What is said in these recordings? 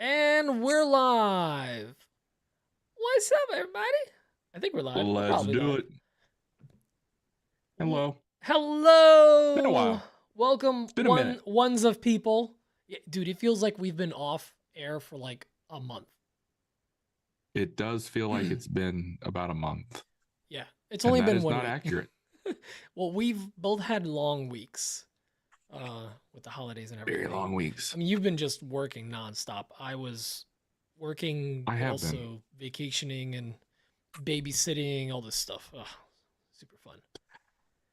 And we're live. What's up, everybody? I think we're live. We're Let's probably do live. it. Hello. Been a Hello. while. Welcome, It's been a minute. ones of people. Yeah, dude, it feels like we've been off air for like a month. It does feel like it's been about a month, Yeah, it's and only that been is 1 not week. accurate. Well, we've both had long weeks with the holidays and Very everything. long weeks. I mean, you've been just working nonstop. I was working, I but have been. also vacationing and babysitting, all this stuff. Ugh, super fun.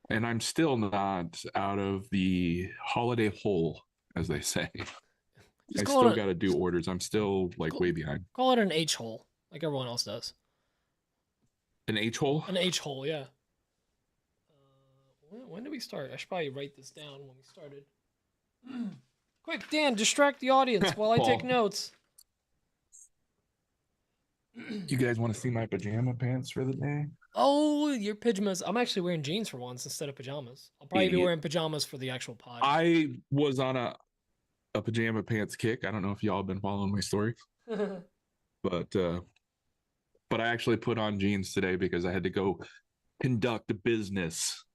And I'm still not out of the holiday hole, as they say. Just I call still it got to do orders. I'm still like way behind. call it an H hole, like everyone else does. An H hole? An H hole, yeah. When did we start? I should probably write this down when we started. Quick, Dan, distract the audience while I take Paul, notes. you guys want to see my pajama pants for the day? Oh, your pajamas. I'm actually wearing jeans for once instead of pajamas. I'll probably be Idiot. wearing pajamas for the actual pod. I was on a pajama pants kick. I don't know if y'all have been following my story, but I actually put on jeans today because I had to go conduct a business.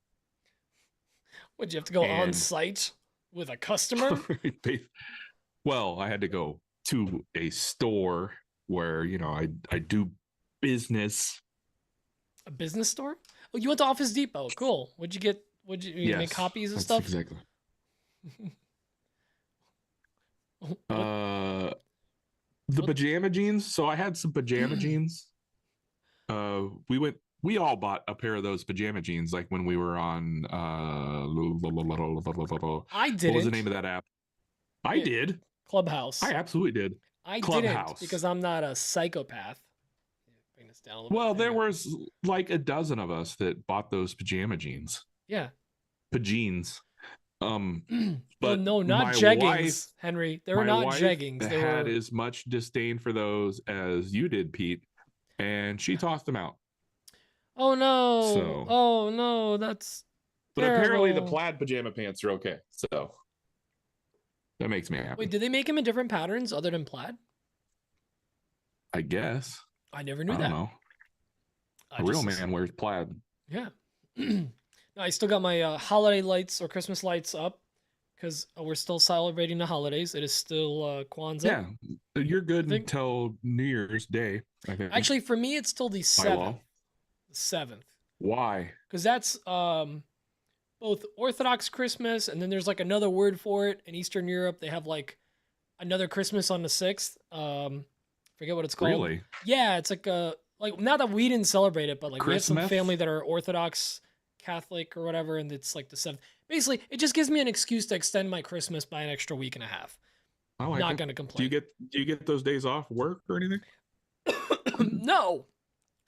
Would you have to go on site with a customer? Well, I had to go to a store where, I do business. A business store? Oh, you went to Office Depot. Cool. What'd you get? You make copies of stuff? Exactly. The pajama jeans. So I had some pajama jeans. We all bought a pair of those pajama jeans like when we were on I didn't. What was the name of that app? I did. Clubhouse. I absolutely did. I Clubhouse. didn't because I'm not a psychopath. Bring this down a little Well, bit. there was like a dozen of us that bought those pajama jeans. Yeah. Pajeans. But no, not jeggings, Henry. They were not jeggings. They had as much disdain for those as you did, Pete, and she tossed them out. Oh no! Oh no! That's. But apparently the plaid pajama pants are okay, so that makes me happy. Wait, did they make them in different patterns other than plaid? I guess. I never knew that. I don't know. A real man wears plaid. Yeah. I still got my holiday lights or Christmas lights up because we're still celebrating the holidays. It is still Kwanzaa. Yeah, you're good until New Year's Day, I think. Actually, for me, it's till the 7th. The 7th. Why? Because that's both Orthodox Christmas, and then there's like another word for it. In Eastern Europe, they have like another Christmas on the 6th. Forget what it's called. Really? Yeah, it's like not that we didn't celebrate it, but like Christmas? we have some family that are Orthodox Catholic or whatever, and it's like the 7th. Basically, it just gives me an excuse to extend my Christmas by an extra week and a half. I'm not gonna complain. Do you get those days off work or anything? No.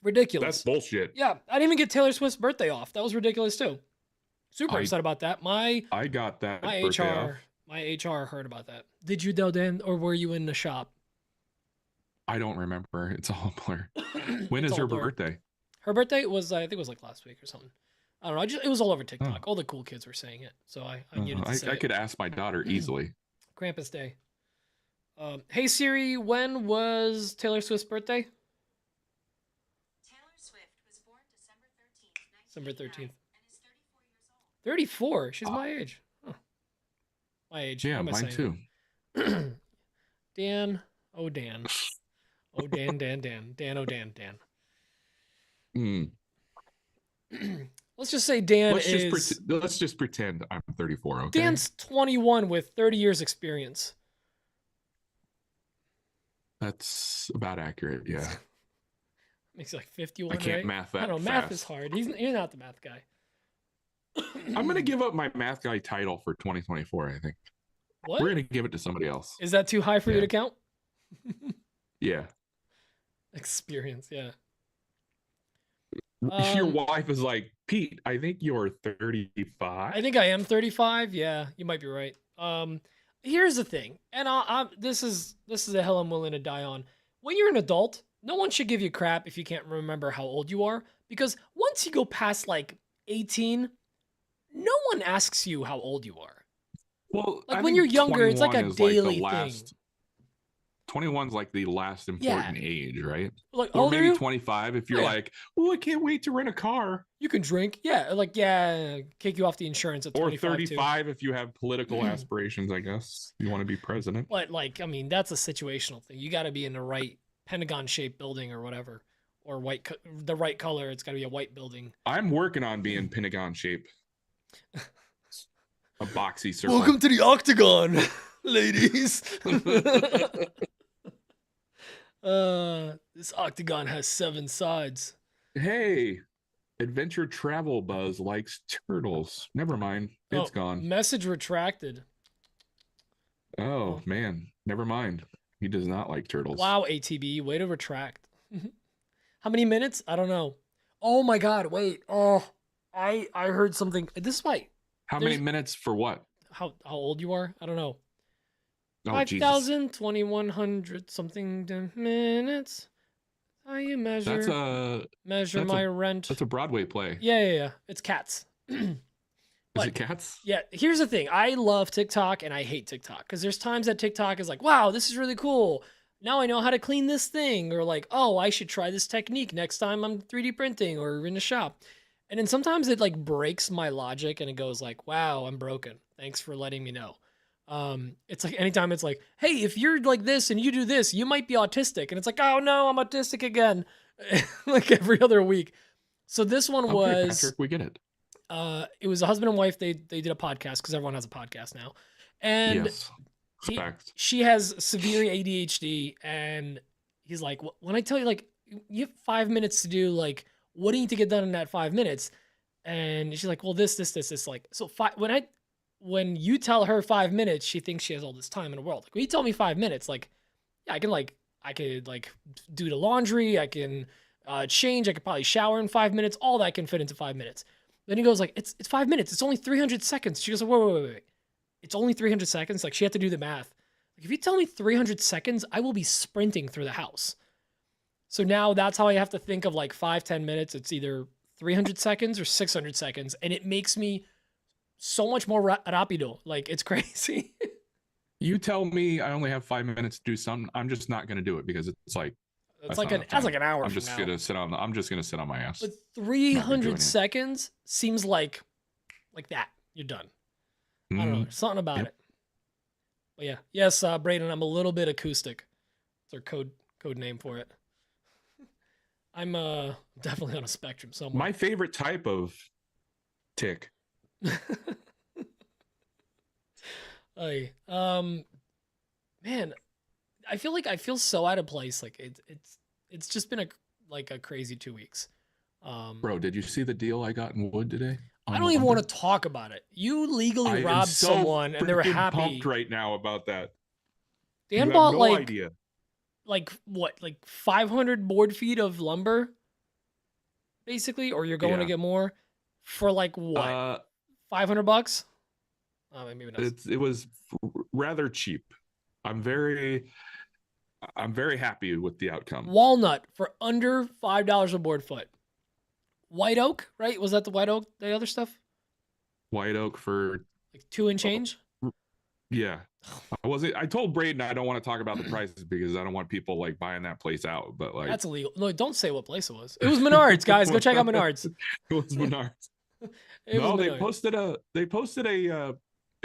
Ridiculous. That's bullshit. Yeah, I didn't even get Taylor Swift's birthday off. That was ridiculous too. Super upset about that. I got that. My HR heard about that. Did you though, Dan, or were you in the shop? I don't remember. It's all a blur. When is her birthday? Her birthday was, I think it was like last week or something. I don't know. It was all over TikTok. All the cool kids were saying it, so I needed to say I could ask my daughter easily. Krampus Day. Hey Siri, when was Taylor Swift's birthday? Taylor Swift was born December 13th, December 13th. And is 34 years old. 34? She's my age. Huh. My age. Yeah, mine too. Dan. Oh, Dan. Oh, Dan. Dan, oh, Dan. Let's just say Dan let's just pretend I'm 34, okay? Dan's 21 with 30 years experience. That's about accurate, yeah. Makes like 51, I can't right? math that I don't know, fast. math is hard. He's not the math guy. I'm going to give up my math guy title for 2024, I think. What? We're going to give it to somebody else. Is that too high for you to count? Yeah. Experience, yeah. Your wife is like, Pete, I think you're 35. I think I am 35. Yeah, you might be right. Here's the thing, and this is a hill I'm willing to die on. When you're an adult, no one should give you crap if you can't remember how old you are, because once you go past like 18, no one asks you how old you are. Well, like when you're younger, it's like a daily thing. 21's like the last important age, right? Like, how Or old are maybe you? 25 if you're Yeah. like, oh, I can't wait to rent a car. You can drink. Yeah, like, yeah, kick you off the insurance at Or 25 too. 35 if you have political aspirations, I guess. You want to be president. But like, I mean, that's a situational thing. You got to be in the right pentagon-shaped building or whatever, or the right color. It's got to be a white building. I'm working on being Pentagon shape. A boxy circle. Welcome to the Octagon, ladies. This octagon has 7 sides. Hey, Adventure Travel Buzz likes turtles. Never mind. It's gone. Message retracted. Oh, man. Never mind. He does not like turtles. Wow, ATB, way to retract. How many minutes? I don't know. Oh my God, wait. Oh, I heard something. This is why. How many minutes for what? How old you are? I don't know. Oh, 5,000, 2,100 something minutes. How you measure my rent? That's a Broadway play. Yeah. It's Cats. Is it Cats? Yeah, here's the thing. I love TikTok and I hate TikTok because there's times that TikTok is like, wow, this is really cool. Now I know how to clean this thing. Or like, oh, I should try this technique next time I'm 3D printing or in a shop. And then sometimes it like breaks my logic and it goes like, wow, I'm broken. Thanks for letting me know. It's like anytime it's like, hey, if you're like this and you do this, you might be autistic. And it's like, oh no, I'm autistic again. Like every other week. So this one was, Patrick, we get it. It was a husband and wife. They did a podcast because everyone has a podcast now. And yes. she has severe ADHD. And he's like, when I tell you, like, you have 5 minutes to do, like, what do you need to get done in that 5 minutes? And she's like, well, this. Like, so when you tell her 5 minutes, she thinks she has all this time in the world. Like, when you tell me 5 minutes, like, yeah, I could do the laundry. I can change. I could probably shower in 5 minutes. All that can fit into 5 minutes. Then he goes like, it's 5 minutes. It's only 300 seconds. She goes, wait. It's only 300 seconds? Like, she had to do the math. Like, if you tell me 300 seconds, I will be sprinting through the house. So now that's how I have to think of like 5-10 minutes. It's either 300 seconds or 600 seconds. And it makes me so much more rapido. Like, it's crazy. You tell me I only have 5 minutes to do something. I'm just not going to do it because it's like, that's like an hour. I'm just gonna sit on my ass. But 300 seconds seems like that. You're done. I don't know. There's something about it. But yeah. Yes, Brayden, I'm a little bit acoustic. It's our code name for it. I'm definitely on a spectrum somewhere. My favorite type of tick. Hey, man, I feel so out of place. Like it's just been a crazy 2 weeks. Bro, did you see the deal I got in wood today? I don't even want to talk about it. You legally robbed someone and they were happy. Pumped right now about that. Dan bought like what, like 500 board feet of lumber, basically, or you're going to get more for like what, $500? Oh, maybe not. It was rather cheap. I'm very happy with the outcome. Walnut for under $5 a board foot. White oak, right? Was that the white oak? The other stuff? White oak for like 2 and change. Yeah, I told Braden I don't want to talk about the prices because I don't want people like buying that place out. But like, that's illegal. No, don't say what place it was. It was Menards, guys. Go check out Menards. It was Menards. They posted a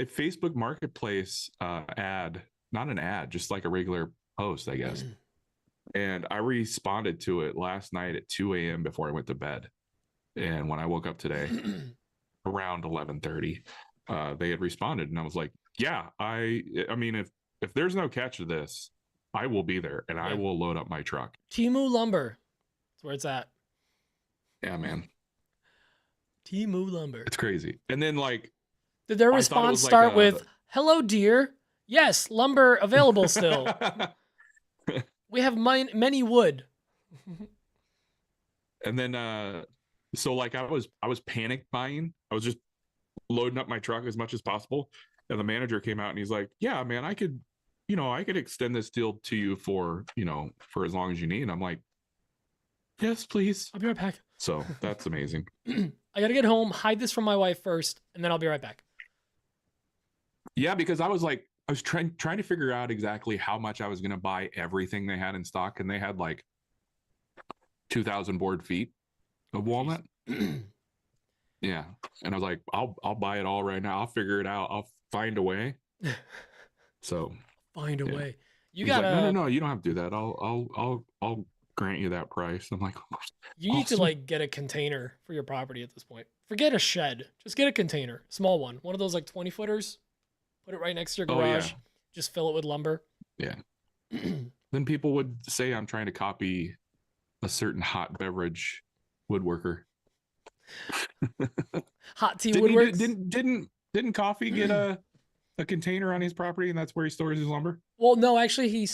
Facebook Marketplace ad, not an ad, just like a regular post, I guess. And I responded to it last night at 2 a.m. before I went to bed. And when I woke up today, around 11:30, they had responded, and I was like, "Yeah, I mean, if there's no catch to this, I will be there, and I will load up my truck." Timu Lumber, that's where it's at. Yeah, man. Timu Lumber. It's crazy. And then like, did their response start with "Hello, dear. Yes, lumber available still. We have many wood." And then so like I was panic buying. I was just loading up my truck as much as possible. And the manager came out and he's like, "Yeah, man, I could extend this deal to you for as long as you need." And I'm like, "Yes, please. I'll be right back." So that's amazing. I got to get home, hide this from my wife first, and then I'll be right back. Yeah, because I was like, I was trying to figure out exactly how much I was going to buy everything they had in stock, and they had like 2,000 board feet of walnut. Yeah, and I was like, I'll buy it all right now. I'll figure it out. I'll find a way. So Find a yeah. way. You He's gotta. like, no, you don't have to do that. I'll grant you that price. I'm like, You need to awesome. like get a container for your property at this point. Forget a shed. Just get a container, small one of those like 20 footers. Put it right next to your Oh, yeah. garage. Just fill it with lumber. Yeah. Then people would say I'm trying to copy a certain hot beverage woodworker. Hot tea Didn't he woodworks. didn't Coffee get a container on his property, and that's where he stores his lumber? Well, no, actually, he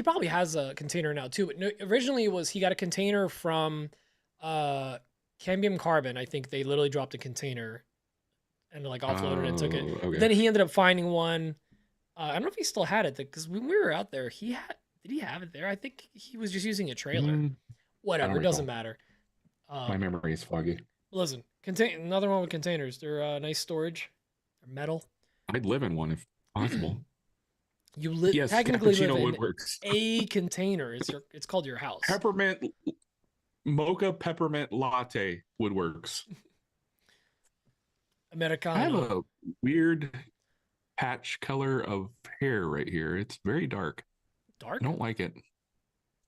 probably has a container now too. But no, originally, he got a container from Cambium Carbon. I think they literally dropped a container and like offloaded and took it. Oh, But okay. then he ended up finding one. I don't know if he still had it because when we were out there, did he have it there? I think he was just using a trailer. Whatever, it doesn't matter. My memory is foggy. Listen, another one with containers. They're nice storage. They're metal. I'd live in one if possible. You technically live in Woodworks. a container. It's called your house. Mocha peppermint latte Woodworks. Americano. I have a weird patch color of hair right here. It's very dark. Dark? I don't like it.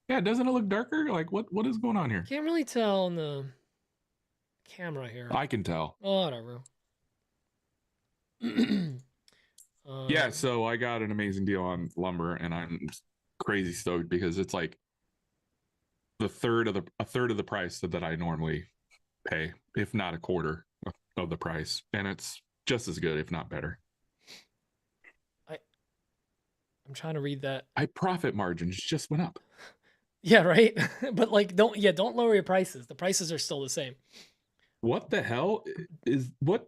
Yeah, doesn't it look darker? Like what is going on here? Can't really tell on the camera here. I can tell. Oh, whatever. Yeah, so I got an amazing deal on lumber, and I'm crazy stoked because it's like a third of the price that I normally pay, if not a quarter of the price, and it's just as good, if not better. I'm trying to read that. My profit margins just went up. Yeah, right. But like, don't lower your prices. The prices are still the same. What the hell is what?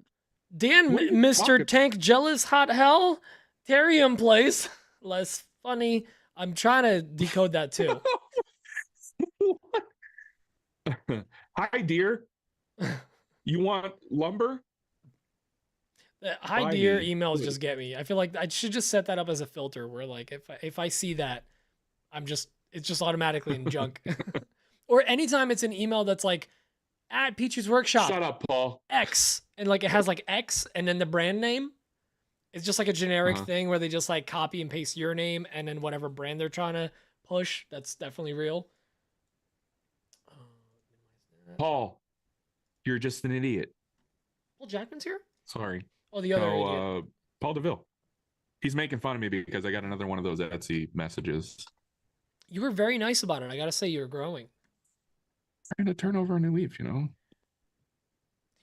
Dan, What are you Mr. talking- Tank Jealous Hot Hell, Terrium Place. Less funny. I'm trying to decode that too. Hi, dear. You want lumber? The hi Buy dear me. emails just get me. I feel like I should just set that up as a filter where like if I see that, it's just automatically in junk. Or anytime it's an email that's like at Peach's Workshop. Shut up, Paul. X, and like it has like X and then the brand name. It's just like a generic thing where they just like copy and paste your name and then whatever brand they're trying to push. That's definitely real. Paul, you're just an idiot. Paul Jackman's here? Sorry. Oh, the other idiot. Paul DeVille. He's making fun of me because I got another one of those Etsy messages. You were very nice about it. I gotta say, you're growing. Trying to turn over a new leaf, you know? Even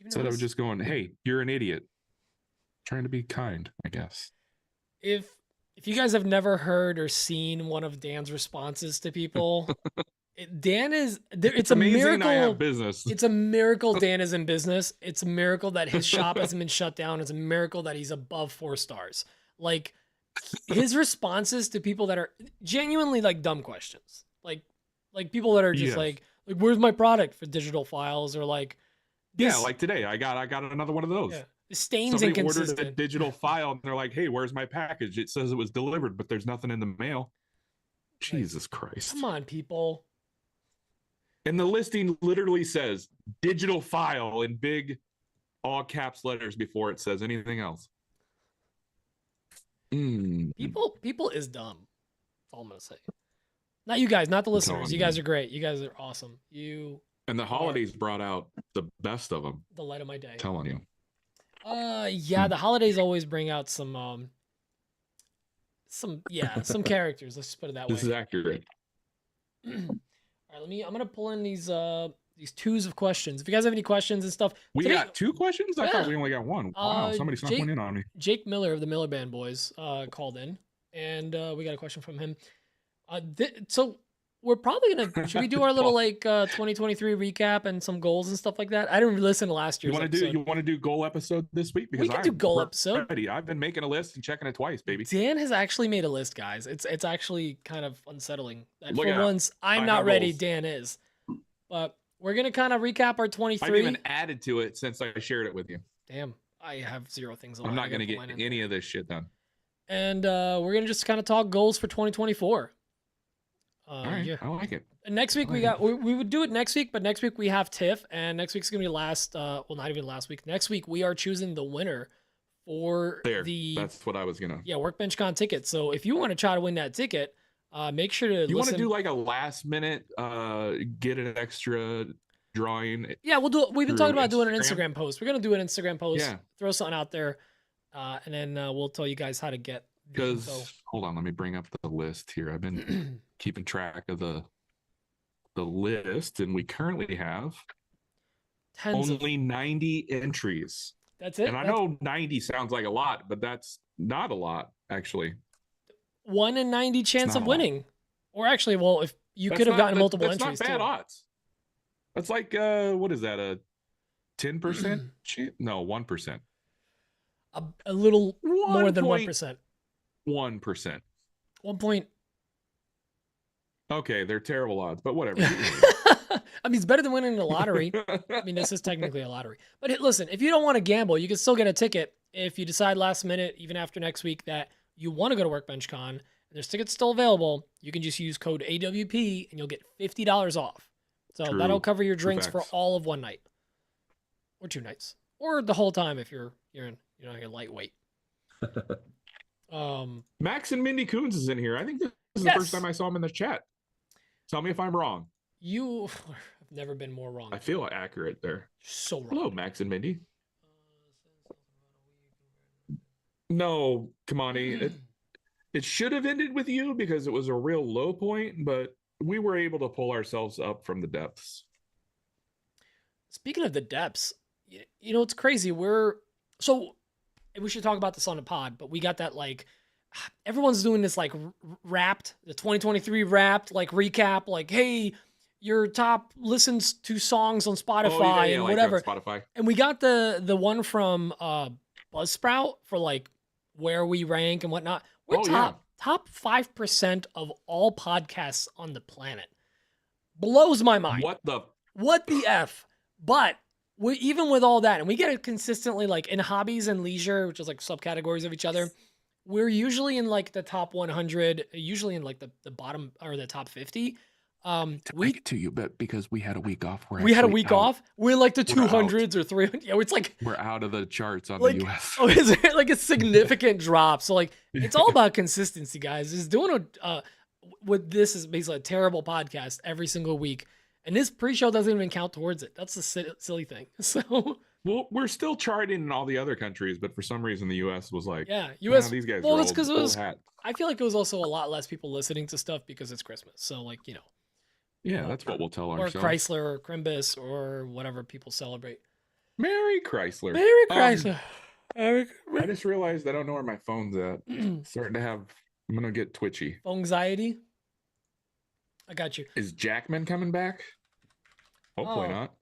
Instead though of just going, hey, you're an idiot. Trying to be kind, I guess. if you guys have never heard or seen one of Dan's responses to people, Dan is it's a amazing miracle. I have business. It's a miracle Dan is in business. It's a miracle that his shop hasn't been shut down. It's a miracle that he's above 4 stars. Like his responses to people that are genuinely like dumb questions. Like people that are just like where's my product for digital files or like yeah, like today I got another one of those. Yeah. The stain's Somebody inconsistent. ordered a digital file and they're like, hey, where's my package? It says it was delivered, but there's nothing in the mail. Jesus Christ. Come on, people. And the listing literally says digital file in big all caps letters before it says anything else. People is dumb. That's all I'm gonna say. Not you guys, not the listeners. You guys are great. You guys are awesome. And the holidays brought out the best of them. The light of my day. I'm telling you. Yeah, the holidays always bring out some characters. Let's just put it that way. This is accurate. All right, I'm gonna pull in these twos of questions. If you guys have any questions and stuff, We today, got 2 questions? I thought we only got 1. Wow, somebody snuck one in on me. Jake Miller of the Miller Band Boys called in, and we got a question from him. So we're probably gonna should we do our little like 2023 recap and some goals and stuff like that? I didn't listen to last year's. You want to do goal episode this week? Because we can do goal episode. Ready. I've been making a list and checking it twice, baby. Dan has actually made a list, guys. It's actually kind of unsettling that Look for out. once I'm I not have ready. goals. Dan is, but we're gonna kind of recap our 23. I've even added to it since I shared it with you. Damn, I have 0 things. I'm not going to get any of this shit done. and we're gonna just kind of talk goals for 2024. All right, Yeah. I like it. And next week I we like got we would do it next week, but next week we have TIFF, and next week's gonna be last. Well, not even last week. Next week we are choosing the winner for the That's what I was gonna. Workbench Con ticket. So if you want to try to win that ticket, make sure to You want to listen. do like a last minute, get an extra drawing? Yeah, we'll do it. We've been talking through about doing an Instagram? Instagram post. We're gonna do an Instagram post. Yeah. Throw something out there, and then we'll tell you guys how to get the info. Because hold on, let me bring up the list here. I've been keeping track of the list, and we currently have Tens of. only 90 entries. That's it. And I know 90 sounds like a lot, but that's not a lot, actually. 1 in 90 chance not of a lot. winning, or actually, well, if you That's could have not- gotten that- multiple that's entries not bad too. odds. That's like what is that? A 10% chance? No, 1%. A little more than 1%. 1%. 1 point. Okay, they're terrible odds, but whatever. I mean, it's better than winning the lottery. I mean, this is technically a lottery. But listen, if you don't want to gamble, you can still get a ticket if you decide last minute, even after next week, that you want to go to Workbench Con and there's tickets still available. You can just use code AWP and you'll get $50 off. So True. that'll cover your True drinks for facts. all of one night or 2 nights or the whole time if you're lightweight. Max and Mindy Coons is in here. I think this is the first Yes. time I saw him in the chat. Tell me if I'm wrong. You have never been more wrong. I feel accurate there. So wrong. Hello, Max and Mindy. No, Kamani, it should have ended with you because it was a real low point, but we were able to pull ourselves up from the depths. Speaking of the depths, it's crazy. We should talk about this on the pod, but we got that everyone's doing this wrapped, the 2023 wrapped recap, hey, your top listens to songs on Spotify and like whatever. on Spotify. And we got the one from Buzzsprout for where we rank and whatnot. We're top 5% of all podcasts on the planet. Blows my mind. What the F? But even with all that, and we get it consistently in hobbies and leisure, which is subcategories of each other, we're usually in the top 100, usually in the bottom or the top 50. We get to you, but because we had a week off, we had a week off. We're the 200s or 300. Yeah, it's we're out of the charts on the US. Oh, is there a significant drop? So it's all about consistency, guys. Just doing what this is basically a terrible podcast every single week. And this pre-show doesn't even count towards it. That's the silly thing. So, well, we're still charting in all the other countries, but for some reason the US was US. these guys. Well, it's because old hat. I feel like it was also a lot less people listening to stuff because it's Christmas. So, yeah, that's what we'll tell or ourselves. Chrysler or Crimbus or whatever people celebrate. Merry Chrysler. Merry Chrysler. I just realized I don't know where my phone's at. I'm gonna get twitchy. Anxiety. I got you. Is Jackman coming back? Hopefully not.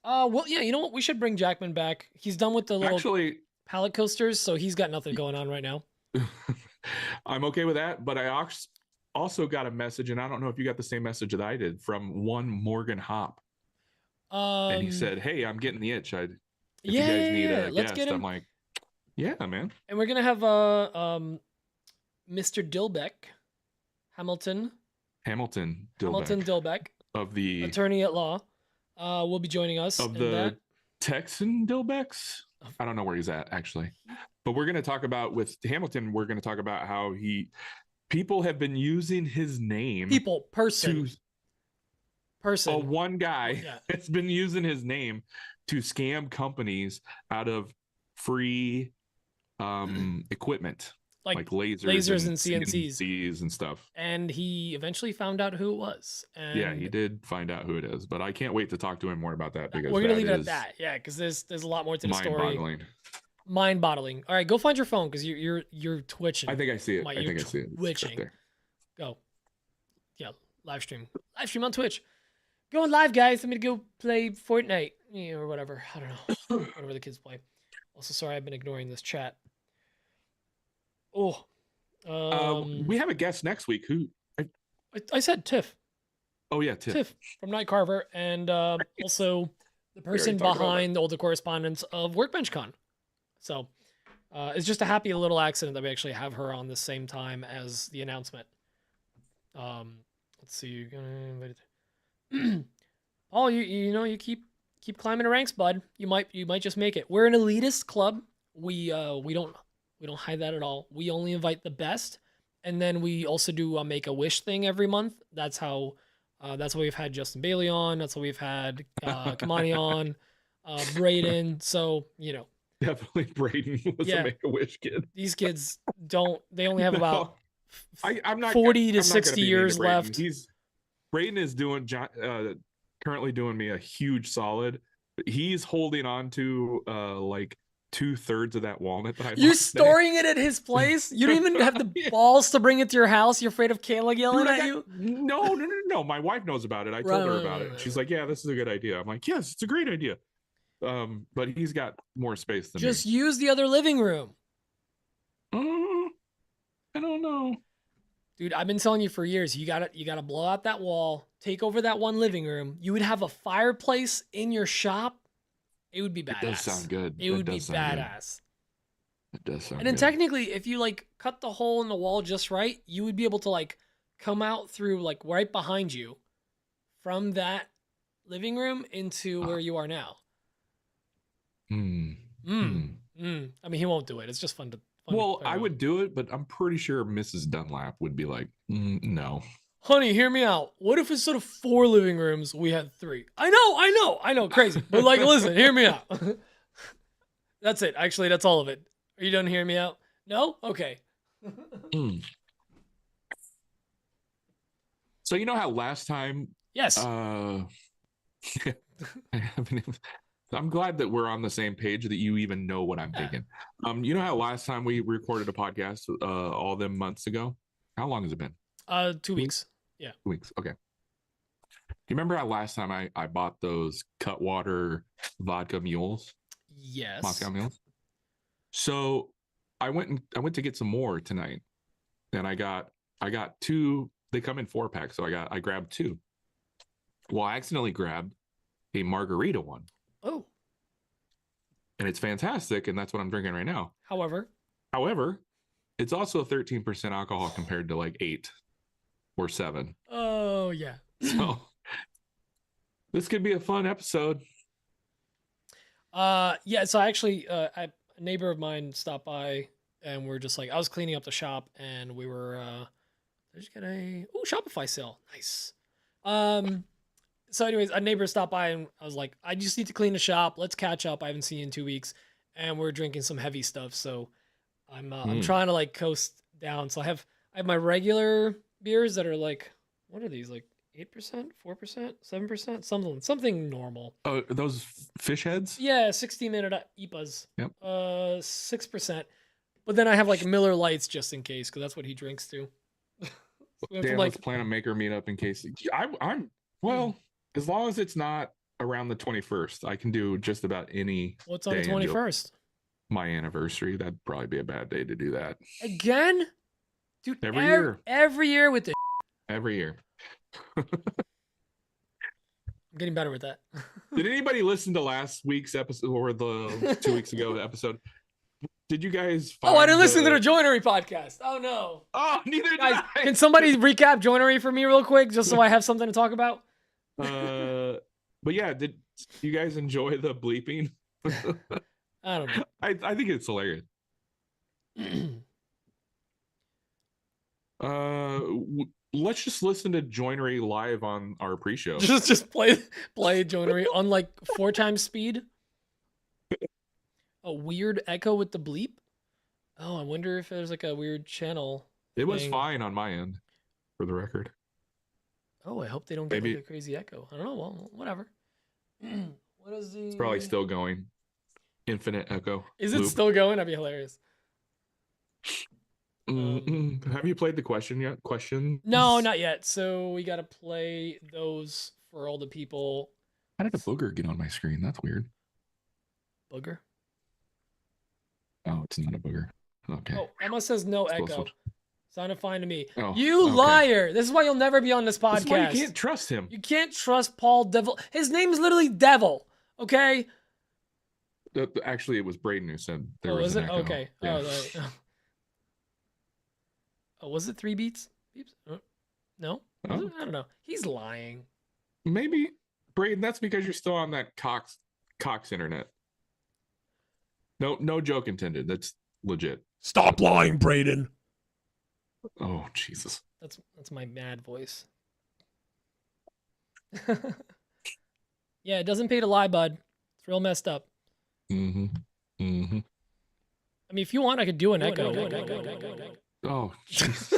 Well, yeah, you know what? We should bring Jackman back. He's done with the little pallet coasters, so he's got nothing going on right now. I'm okay with that, but I also got a message, and I don't know if you got the same message that I did from one Morgan Hop. And he said, "Hey, I'm getting the itch. If you guys need a let's guest," get him. I'm like, "Yeah, man." And we're gonna have Mr. Dilbeck, Hamilton Dilbeck of the attorney at law, will be joining us. Of the Texan Dilbecks. I don't know where he's at actually, but we're gonna talk about with Hamilton. We're gonna talk about how people have been using his name. Person. One guy has been using his name to scam companies out of free equipment, like lasers and CNCs and stuff. And he eventually found out who it was. And yeah, he did find out who it is, but I can't wait to talk to him more about that because we're gonna leave it at that. Yeah, because there's a lot more to the story. Mind-boggling. All right, go find your phone because you're twitching. I think I see it. I see it. Twitching. Right, go. Yeah, live stream on Twitch. Going live, guys. I'm gonna go play Fortnite or whatever. I don't know. Whatever the kids play. Also, sorry, I've been ignoring this chat. Oh, we have a guest next week. Who? I said Tiff. Oh yeah, Tiff from Night Carver, and also the person behind all the correspondence of Workbench Con. So It's just a happy little accident that we actually have her on the same time as the announcement. Let's see. You're gonna invite. Oh, you know you keep climbing the ranks, bud. You might just make it. We're an elitist club. We don't hide that at all. We only invite the best, and then we also do a make a wish thing every month. That's how we've had Justin Bailey on. That's how we've had Kamani on, Braden. So Definitely Braden was Yeah. a Make-A-Wish kid. these kids don't. They only have No, about I'm not 40 to I'm not gonna 60 be mean to years Braden. left. Braden is doing currently doing me a huge solid. He's holding on to like 2/3 of that walnut that I You're bought today. storing it at his place. You don't even have the Yeah. balls to bring it to your house. You're afraid of Kayla yelling Dude, I at got- you. No. My wife knows about it. I told her about Right. it. She's like, "Yeah, this is a good idea." I'm like, "Yes, it's a great idea." But he's got more space than Just me. use the other living room. I don't know. Dude, I've been telling you for years, you gotta blow out that wall, take over that one living room. You would have a fireplace in your shop. It would be badass. It does sound good. It would be does sound good. badass. It does sound And then good. technically, if you like cut the hole in the wall just right, you would be able to like come out through like right behind you from that living room into where you are now. I mean, he won't do it. It's just fun to. Well, I would do it, but I'm pretty sure Mrs. Dunlap would be like, no. Honey, hear me out. What if instead of 4 living rooms, we had 3? I know, crazy. But like, listen, hear me out. That's it. Actually, that's all of it. Are you done hearing me out? No? Okay. So you know how last time Yes. I'm glad that we're on the same page, that you even know what I'm thinking. You know how last time we recorded a podcast all them months ago? How long has it been? 2 weeks. Yeah. 2 weeks. Okay. Do you remember how last time I bought those Cutwater vodka mules? Yes. Moscow mules. So I went to get some more tonight, and I got 2. They come in 4-packs, so I grabbed 2. Well, I accidentally grabbed a margarita one. Oh. And it's fantastic, and that's what I'm drinking right now. However, it's also 13% alcohol compared to like 8 or 7. oh yeah. So this could be a fun episode. Yeah, so actually a neighbor of mine stopped by, and we're just like, I was cleaning up the shop, and we were I just got a Shopify sale. Nice. So anyways, a neighbor stopped by, and I was like, I just need to clean the shop. Let's catch up. I haven't seen you in 2 weeks, and we're drinking some heavy stuff. So I'm trying to like coast down. So I have my regular beers that are like, what are these, like 8%, 4%, 7%, something normal. Oh, those fish heads? Yeah, 60-minute IPAs. Yep. 6%. But then I have like Miller Lights just in case, because that's what he drinks too. Dan, let's plan a maker meetup in case. I'm well, as long as it's not around the 21st, I can do just about any. What's on the day until 21st? My anniversary. That'd probably be a bad day to do that. Again? Dude, Every year. Every year with this. Every year. I'm getting better with that. Did anybody listen to last week's episode or the 2 weeks ago episode? Did you guys Oh, I didn't listen to the Joinery podcast. Oh no. Oh, neither did Guys, I. can somebody recap Joinery for me real quick, just so I have something to talk about? But yeah, did you guys enjoy the bleeping? I don't know. I think it's hilarious. Let's just listen to Joinery live on our pre-show. just play Joinery on like 4 times speed. A weird echo with the bleep. Oh, I wonder if there's like a weird channel. It was thing. fine on my end, for the record. Oh, I hope they don't get Maybe- like a crazy echo. I don't know. Well, whatever. What is the? It's probably still going. Infinite echo. Is it loop. still going? That'd be hilarious. Have you played the question yet? Question? No, not yet. So we got to play those for all the people. How did a booger get on my screen? That's weird. Booger. Oh, it's not a booger. Okay. Oh, Emma says no It's echo. Sounded fine to me. Oh, You okay. liar! This is why you'll never be on this podcast. That's why you can't trust him. You can't trust Paul Devil. His name is literally Devil. Okay. Actually, it was Braden who said there Oh, was was an it? echo. Okay. Yeah. Oh, was it 3 beats? Beeps? No? Was it? I don't know. He's lying. Maybe Braden. That's because you're still on that Cox internet. No joke intended. That's legit. Stop lying, Braden. Oh Jesus. That's my mad voice. Yeah, it doesn't pay to lie, bud. It's real messed up. Mm-hmm. Mm-hmm. I mean, if you want, I could do an echo. Oh Jesus.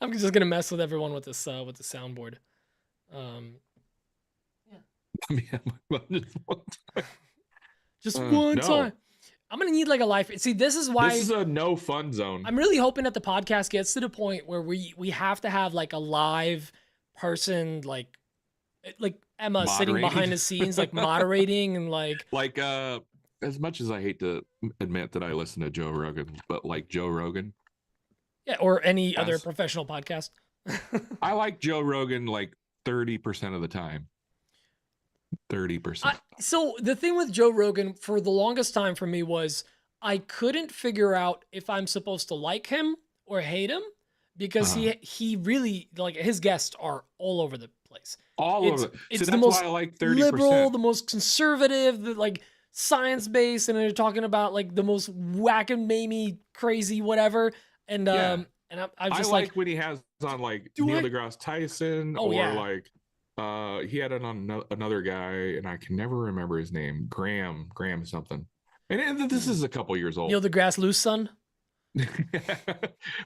I'm just gonna mess with everyone with this with the soundboard. Just one no. time. I'm gonna need like a life. See, this is why This is a no fun zone. I'm really hoping that the podcast gets to the point where we have to have like a live person, like Emma sitting behind Moderating. the scenes, like moderating and like as much as I hate to admit that I listen to Joe Rogan, but like Joe Rogan, yeah, or any other Yes. professional podcast. I like Joe Rogan like 30% of the time. 30%. So the thing with Joe Rogan for the longest time for me was I couldn't figure out if I'm supposed to like him or hate him because he really, like, his guests are all over the place. All It's- of it. it's So the that's most why I like 30%. Liberal, the most conservative, the like science based, and they're talking about like the most whack and mamey crazy whatever. And Yeah. and I'm just I like when he has on like Do Neil I- deGrasse Tyson Oh, or yeah. like he had it on another guy and I can never remember his name. Graham something. And this is a couple years old. Neil deGrasse Loose son.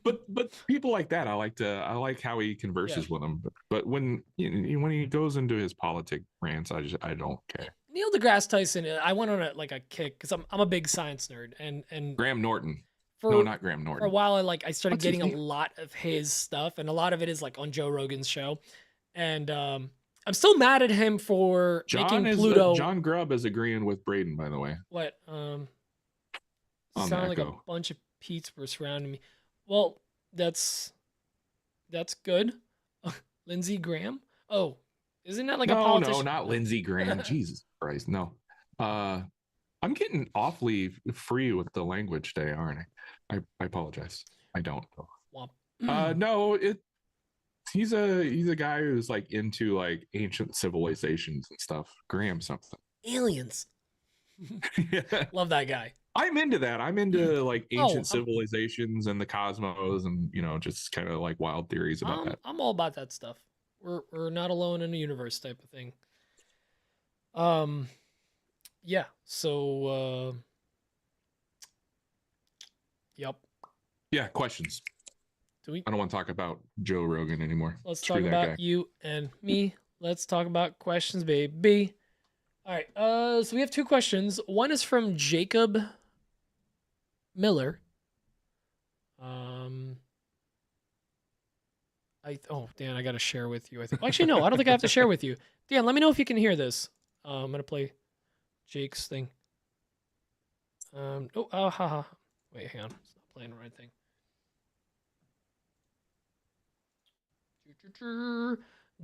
but people like that I like how he converses with them. But when when he goes into his politic rants, I don't care. Neil deGrasse Tyson. I went on a kick because I'm a big science nerd and Graham Norton. for No, not Graham for a Norton. while I started What's his getting a name? lot of his stuff, and a lot of it is like on Joe Rogan's show. And I'm still mad at him for making Pluto. John Grubb is agreeing with Braden, by the way. What? On Sound like a Echo. bunch of Pete's were surrounding me. Well, that's good. Lindsey Graham. Oh, isn't that like a No, politician? not Lindsey Graham. Jesus Christ, no. I'm getting awfully free with the language today, aren't I? I apologize. I don't. Womp. No, he's a guy who's like into like ancient civilizations and stuff. Graham something. Aliens. Love that guy. I'm into that. I'm into like Oh, ancient civilizations and the cosmos and just kind of like wild theories about that. I'm all about that stuff. We're not alone in the universe type of thing. Yeah. So yep. Yeah, questions. Do we I don't want to talk about Joe Rogan anymore. let's Screw talk that about guy. you and me. Let's talk about questions, baby. All right. So we have two questions. One is from Jacob Miller. Dan, I gotta share with you. I think. Actually, no, I don't think I have to share with you. Dan, let me know if you can hear this. I'm gonna play Jake's thing. Haha. Wait, hang on. It's not playing the right thing.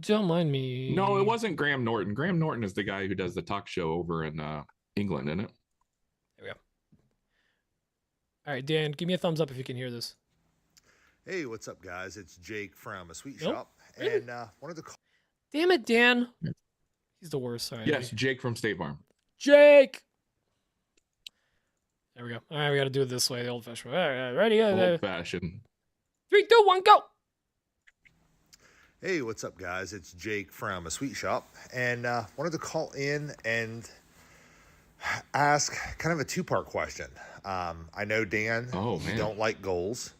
Don't mind me. No, it wasn't Graham Norton. Graham Norton is the guy who does the talk show over in England, isn't it? There we go. All right, Dan, give me a thumbs up if you can hear this. Hey, what's up, guys? It's Jake from a sweet Nope. shop, Really? and wanted to call. Damn it, Dan. He's the worst. Sorry. Yes, Jake from State Farm. Jake. There we go. All right, we got to do it this way, the old-fashioned way. All right, ready? Old fashioned. 3, 2, 1, go. Hey, what's up, guys? It's Jake from a sweet shop, and wanted to call in and ask kind of a two-part question. I know, Dan, Oh, you man. don't like goals,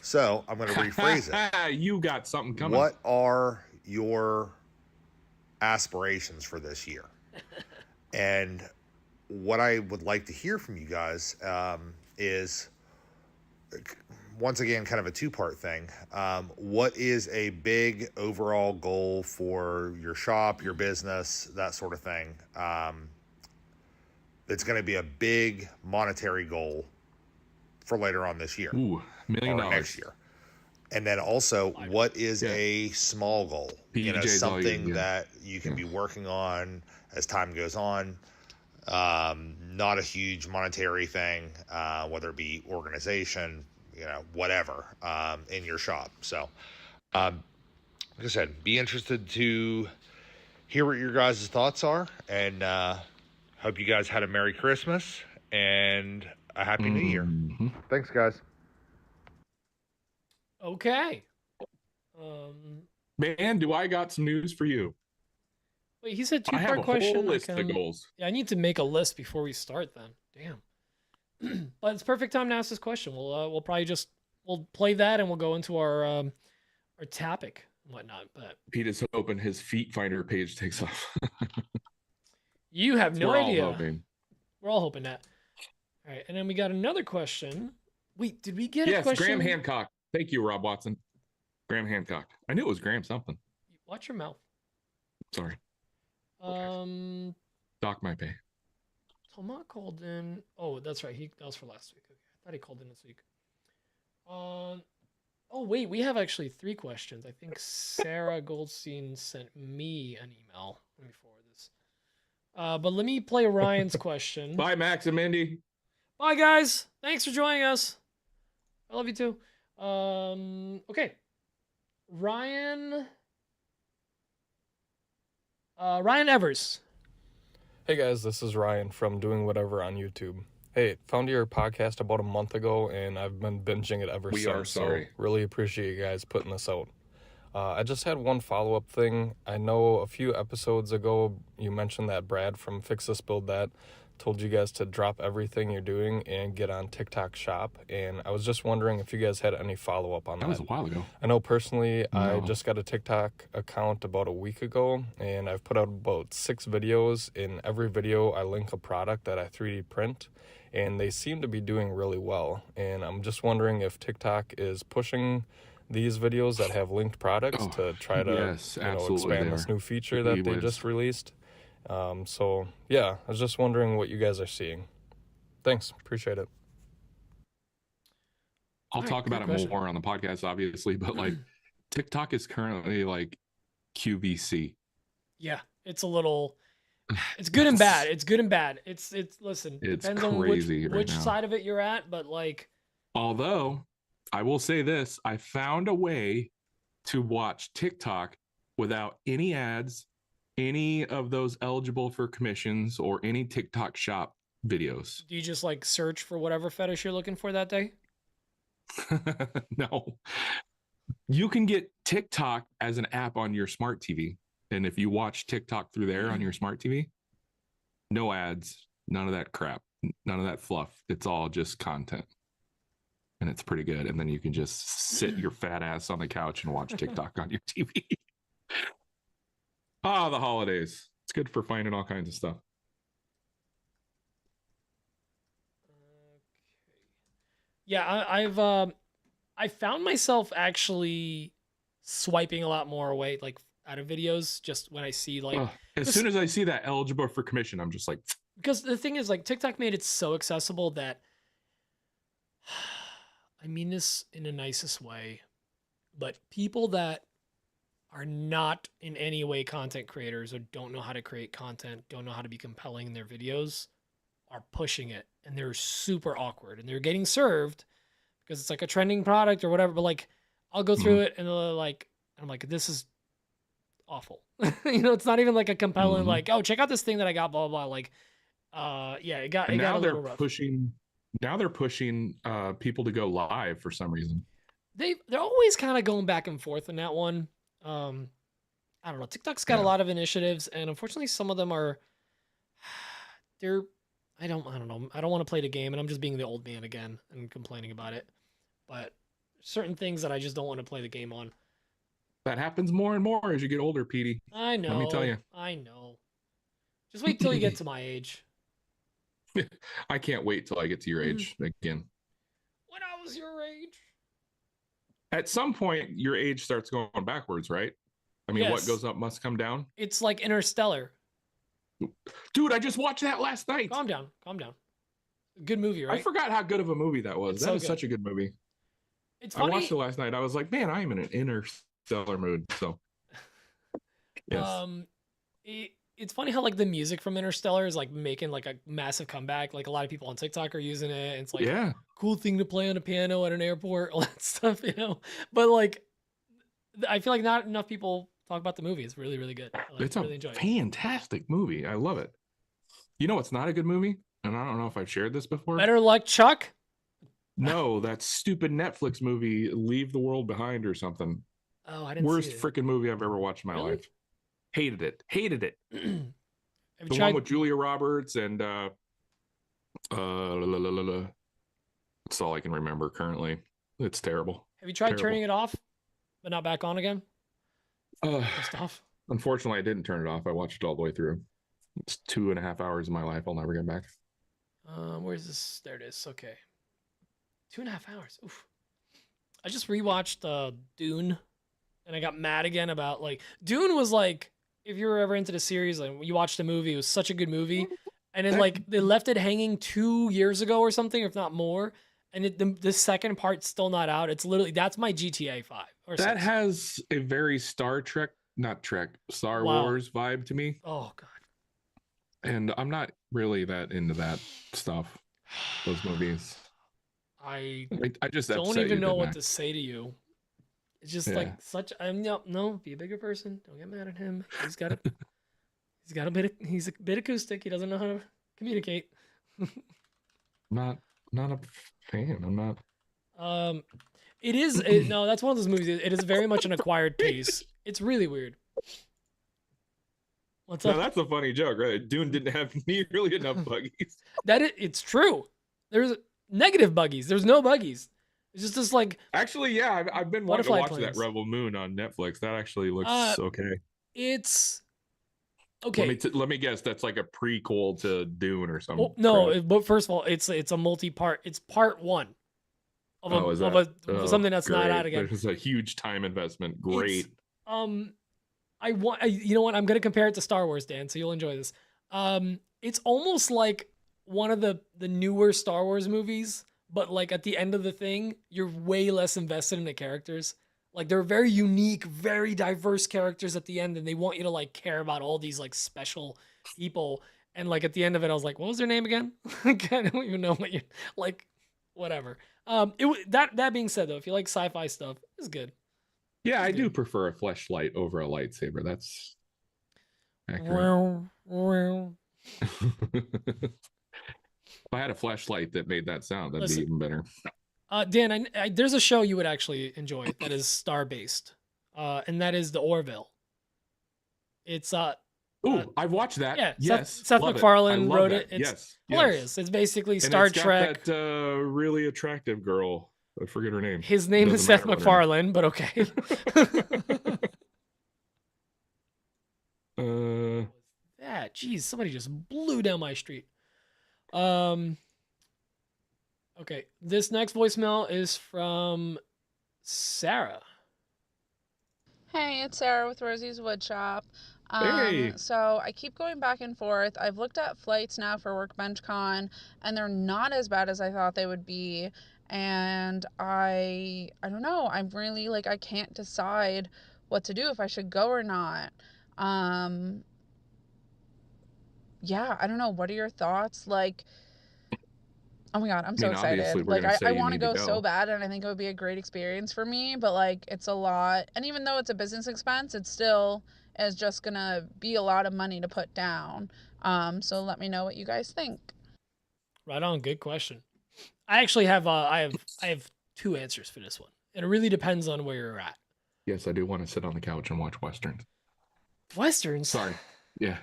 so I'm going to rephrase it. You got something coming. What are your aspirations for this year? And what I would like to hear from you guys is, once again, kind of a two-part thing. What is a big overall goal for your shop, your business, that sort of thing? It's going to be a big monetary goal for later on this year. Ooh, $1 million. Or next year. And then also, what is a small goal? PJ's all you Something get. that you can be working on as time goes on. Not a huge monetary thing, whether it be organization, whatever, in your shop. So, like I said, be interested to hear what your guys' thoughts are, and hope you guys had a Merry Christmas and a Happy New Year. Thanks, guys. Okay. Man, do I got some news for you? Wait, he said I have two-part a question. whole list of goals. Yeah, I need to make a list before we start. Then, damn. But it's perfect time to ask this question. We'll probably just we'll play that and we'll go into our topic and whatnot. But Pete is hoping his Feet Finder page takes off. you have no We're idea. all hoping. We're all hoping that. All right, and then we got another question. Wait, did we get a Yes, question? Graham Hancock. Thank you, Rob Watson. Graham Hancock. I knew it was Graham something. Watch your mouth. Sorry. Doc my pay. Tomat called in. Oh, that's right. That was for last week. Okay. I thought he called in this week. Oh wait, we have actually 3 questions. I think Sarah Goldstein sent me an email. Let me forward this. But let me play Ryan's question. Bye, Max and Mindy. Bye, guys. Thanks for joining us. I love you too. Okay. Ryan Evers. Hey guys, this is Ryan from Doing Whatever on YouTube. Hey, found your podcast about a month ago, and I've been binging it ever since. We are sorry. So really appreciate you guys putting this out. I just had one follow-up thing. I know a few episodes ago you mentioned that Brad from Fix This Build That told you guys to drop everything you're doing and get on TikTok Shop, and I was just wondering if you guys had any follow-up on that. That was a while ago. I know personally, No. I just got a TikTok account about a week ago, and I've put out about 6 videos. In every video, I link a product that I 3D print, and they seem to be doing really well. And I'm just wondering if TikTok is pushing these videos that have linked products to try to yes, absolutely expand they this are. new feature that they just released. So yeah, I was just wondering what you guys are seeing. Thanks, appreciate it. I'll All talk right, about good it question. more on the podcast, obviously, but like TikTok is currently like QVC. Yeah, it's a little. It's good and bad. It's good and bad. It's listen. It's Depends on crazy right which now. side of it you're at, but like. Although I will say this, I found a way to watch TikTok without any ads, any of those eligible for commissions, or any TikTok shop videos. Do you just like search for whatever fetish you're looking for that day? No. You can get TikTok as an app on your smart TV. And if you watch TikTok through there on your smart TV, no ads, none of that crap, none of that fluff. It's all just content. And it's pretty good. And then you can just sit your fat ass on the couch and watch TikTok on your TV. The holidays. It's good for finding all kinds of stuff. Yeah, I found myself actually swiping a lot more away, like out of videos, just when I see like. As soon as I see that eligible for commission, I'm just like. Because the thing is, like, TikTok made it so accessible that. I mean this in the nicest way, but people that are not in any way content creators or don't know how to create content, don't know how to be compelling in their videos, are pushing it, and they're super awkward, and they're getting served because it's like a trending product or whatever. But like, I'll go through it and I'm like, this is awful. It's not even like a compelling like, oh, check out this thing that I got, blah blah blah. Like, yeah, it got a little rough. Now they're pushing people to go live for some reason. They're always kind of going back and forth in that one. I don't know. TikTok's got a lot of initiatives, and unfortunately, some of them are. I don't know. I don't want to play the game, and I'm just being the old man again and complaining about it. But certain things that I just don't want to play the game on. That happens more and more as you get older, Petey. I know. Let me tell you. I know. Just wait till you get to my age. I can't wait till I get to your age again. When I was your age. At some point, your age starts going backwards, right? I mean, what Yes. goes up must come down. It's like Interstellar. Dude, I just watched that last night. Calm down. Good movie, right? I forgot how good of a movie that was. It's That so is good. such a good movie. It's I funny. watched it last night. I was like, man, I am in an interstellar mood. So, yes. it's funny how like the music from Interstellar is like making like a massive comeback. Like a lot of people on TikTok are using it. And it's like Yeah, cool thing to play on a piano at an airport, all that stuff, you know. But like, I feel like not enough people talk about the movie. It's really, really good. I like, it's a really enjoy it. fantastic movie. I love it. You know, it's not a good movie, and I don't know if I've shared this before. Better Luck Chuck. No, that stupid Netflix movie, Leave the World Behind or something. Oh, I didn't Worst see it. freaking movie I've ever watched in my Really? life. Hated it. Hated it. Have you The tried? one with Julia Roberts and that's all I can remember currently. It's terrible. Have you tried terrible. turning it off, but not back on again? Just off. Unfortunately, I didn't turn it off. I watched it all the way through. It's 2.5 hours of my life I'll never get back. Where's this? There it is. Okay. 2.5 hours. Oof. I just rewatched Dune, and I got mad again about like Dune was like if you were ever into the series and you watched the movie, it was such a good movie, and then like they left it hanging 2 years ago or something, if not more, and the second part's still not out. It's literally that's my GTA 5 or That 6. has a very Star Trek, not Trek, Star Wow. Wars vibe to me. Oh god. And I'm not really that into that stuff, those movies. I I just don't upset even you, know didn't what I? to say to you. It's just Yeah. like such. I'm no. Be a bigger person. Don't get mad at him. He's got a bit. He's a bit acoustic. He doesn't know how to communicate. Not a fan. I'm not. It is no. That's one of those movies. It is very much an acquired taste. It's really weird. What's Now up? that's a funny joke, right? Dune didn't have nearly enough buggies. It's true. There's negative buggies. There's no buggies. It's just this like Actually, yeah, I've been wanting to Butterfly watch planes. that Rebel Moon on Netflix. That actually looks okay. it's okay. Let me guess. That's like a prequel to Dune or something. Well, no, but first of all, it's a multi-part. It's part one of something that's not out again. There's a huge time investment. Great. You know what? I'm gonna compare it to Star Wars, Dan. So you'll enjoy this. It's almost like one of the newer Star Wars movies, but like at the end of the thing, you're way less invested in the characters. Like they're very unique, very diverse characters at the end, and they want you to like care about all these like special people. And like at the end of it, I was like, what was their name again? I don't even know what you like. Whatever. That being said, though, if you like sci-fi stuff, it's good. Yeah, I It's do good. prefer a fleshlight over a lightsaber. That's accurate. Well, If I had a flashlight that made that sound, that'd Listen. be even better. Dan, there's a show you would actually enjoy that is star-based, and that is the Orville. It's Ooh, I've watched that. yeah, Yes, Seth love MacFarlane I love wrote that. it. It's yes, hilarious. It's basically And Star it's got Trek. That really attractive girl. I forget her name. His name is Doesn't Seth matter what her MacFarlane, but okay. That, geez, somebody just blew down my street. Okay, this next voicemail is from Sarah. Hey, it's Sarah with Rosie's Woodshop. Hey. So I keep going back and forth. I've looked at flights now for Workbench Con, and they're not as bad as I thought they would be. And I don't know. I'm really like I can't decide what to do if I should go or not. Yeah, I don't know. What are your thoughts? Like, oh my God, I'm so obviously, excited. we're Like, gonna say I you want to need to go so go. bad, and I think it would be a great experience for me, but like, it's a lot. And even though it's a business expense, it still is just gonna be a lot of money to put down. So let me know what you guys think. Right on, good question. I actually have I have two answers for this one. And it really depends on where you're at. Yes, I do want to sit on the couch and watch westerns. Westerns. Sorry. Yeah.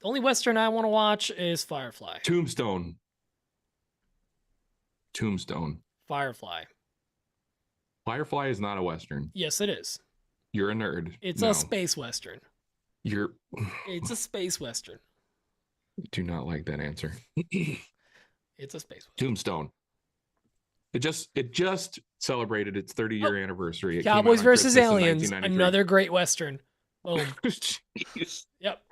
The only Western I want to watch is Firefly. Tombstone. Firefly. Firefly is not a western. Yes, it is. You're a nerd. It's No, a space Western. You're. It's a space Western. Do not like that answer. It's a space Western. Tombstone. It just celebrated its 30-year anniversary. It came out Cowboys on versus Christmas in Aliens. 1993. Another great Western. Boom. Jeez. Yep.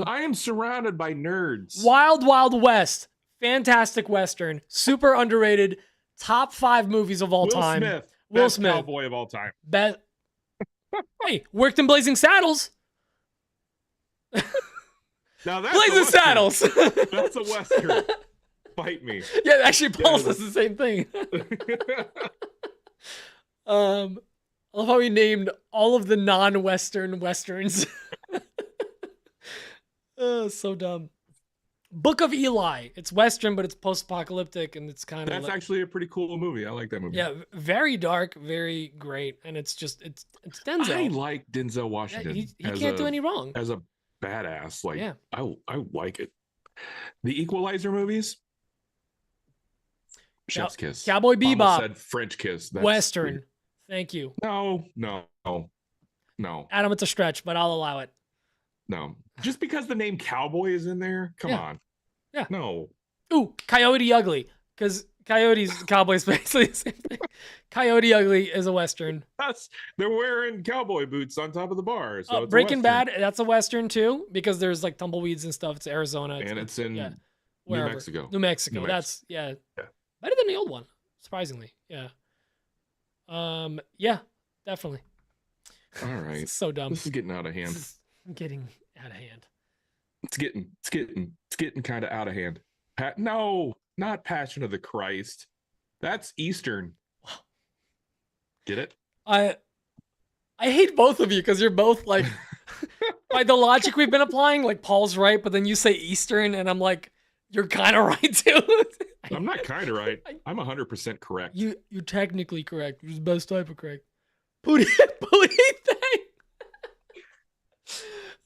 I am surrounded by nerds. Wild Wild West. Fantastic Western. Super underrated. Top 5 movies of all Will time. Smith. Will Best Smith. cowboy of all time. Hey, worked in Blazing Saddles. Now that's Blazing a Western. Saddles. That's a Western. Fight me. Yeah, actually, Paul Yeah. says the same thing. I love how he named all of the non-Western Westerns. Oh, so dumb. Book of Eli. It's Western, but it's post-apocalyptic, and it's kind of That's actually a pretty cool movie. I like that movie. yeah, very dark, very great, and it's Denzel. I like Denzel Yeah, Washington. he as can't do a- any wrong. as a badass. Like Yeah. I like it. The Equalizer movies. Chef's Kiss. Cowboy Almost Bebop. said French Kiss. That's Western. weird. Thank you, No. Adam. It's a stretch, but I'll allow it. No. Just because the name Cowboy is in there, come Yeah. on. Yeah. No. Ooh, Coyote Ugly, because Coyote's Cowboy's basically the same thing. Coyote Ugly is a Western. They're wearing cowboy boots on top of the bar. So it's a Breaking Western. Bad, that's a Western too, because there's like tumbleweeds and stuff. It's Arizona. And it's in yeah, New wherever. Mexico. New Mexico. New That's yeah. Yeah. Better than the old one, surprisingly. Yeah. Yeah, definitely. All right. It's so dumb. This is getting out of hand. This is getting out of hand. It's getting kind of out of hand. No, not Passion of the Christ. That's Eastern. Get it? I hate both of you because you're both like, by the logic we've been applying, like Paul's right, but then you say Eastern, and I'm like, you're kind of right too. I'm not kind of right. I'm 100% correct. You're technically correct. You're the best type of correct. Booty thing.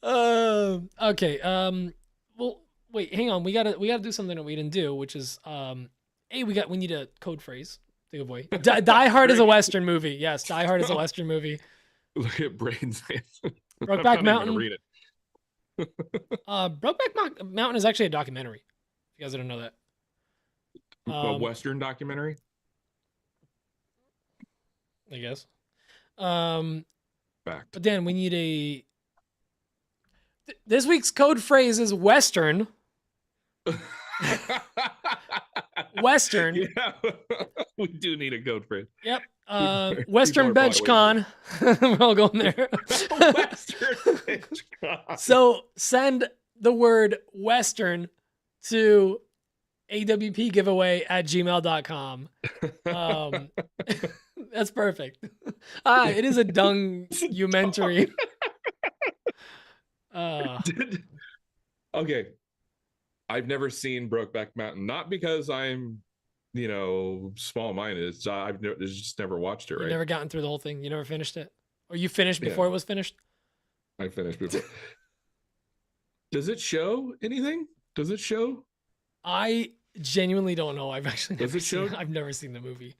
Okay. Well, wait. Hang on. We gotta do something that we didn't do, which is we need a code phrase to give away. Die Hard is a Western movie. Yes, Die Hard is a Western movie. Look at Brain's face. Brokeback Mountain. Read it. Brokeback Mountain is actually a documentary. If you guys didn't know that. A Western documentary. I guess. Fact. But Dan, we need a. This week's code phrase is Western. Western. Yeah, we do need a code phrase. Yep. People Western are probably Bench Con. We're all going there. Western Bench Con. So send the word Western to AWP giveaway at gmail.com. That's perfect. It is a dung-umentary. Okay. I've never seen Brokeback Mountain, not because I'm, small-minded. I've just never watched it. You Right? never gotten through the whole thing. You never finished it, or you finished before Yeah. it was finished. I finished before. Does it show anything? Does it show? I genuinely don't know. I've never seen the movie.